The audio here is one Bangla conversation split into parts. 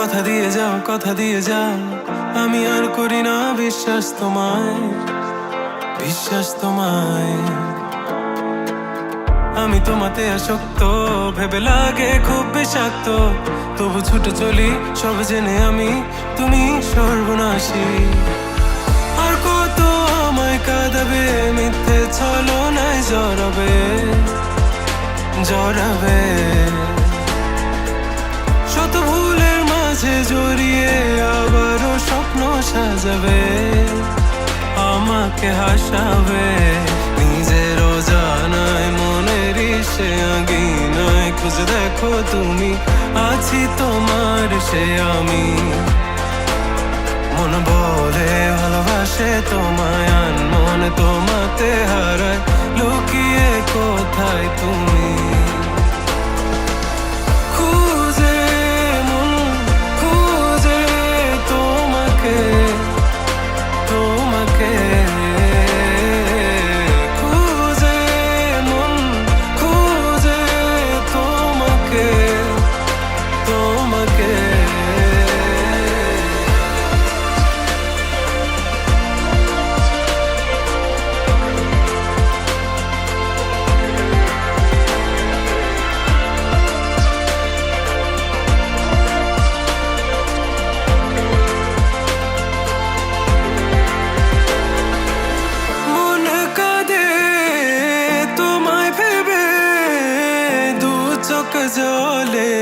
কথা দিয়ে যাও, আমি আর করি না বিশ্বাস তোমায়। আমি তোমাতে আসক্ত, ভেবে লাগে খুব বিষাক্ত, তবু ছুটে চলি সব জেনে আমি তুমি সর্বনাশী। আর কত আমায় কাঁদাবে, মিথ্যে ছলনায় জড়াবে। শত ভুলের মাঝে জড়িয়ে আবারও স্বপ্ন সাজাবে, আমাকে হাসাবে। নিজেরও জানায় মনের সে আঙিনায়, খুঁজে দেখো তুমি আছি তোমার সে আমি। মন বলে ভালোবাসে তোমায়, মনে তোমাতে হারায়, লুকিয়ে কোথায় তুমি। জলে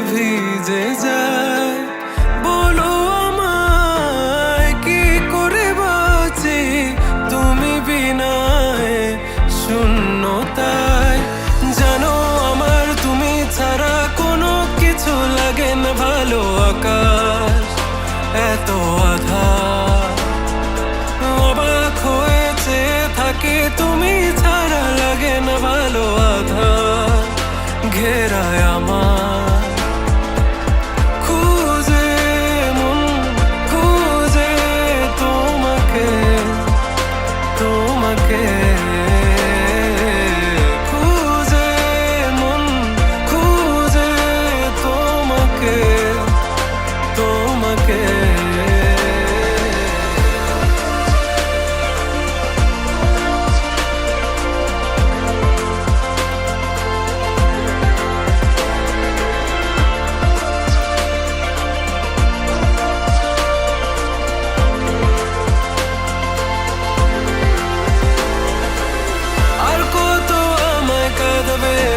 ভিজে যায়, বলো আমায় কি করে বাঁচি তুমি বিনায় শূন্যতায়। জানো আমার তুমি ছাড়া কোনো কিছু লাগে না ভালো, আকাশ এত আঁধার। অবাক হয়েছে থাকি তুমি ছাড়া, লাগে না ভালো, আধার ঘেরায় আমার। মন খুঁজে তোমাকে মন খুঁজে তোমাকে।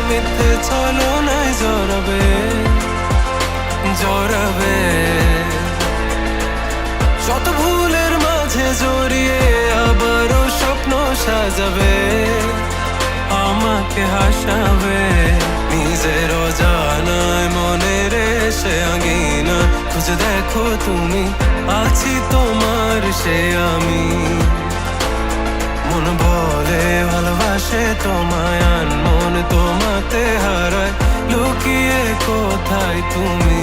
মিথ্যে ছলনায় জড়াবে। শত ভুলের মাঝে জড়িয়ে আবারও স্বপ্ন সাজাবে, আমাকে হাসাবে। নিজেরও জানায় মনের সে আঙিনা, খুঁজে দেখো তুমি আছি তোমার সে আমি। মন বলে ভালোবাসে তোমায়, মন তোমাতে হারায়, লুকিয়ে কোথায় তুমি।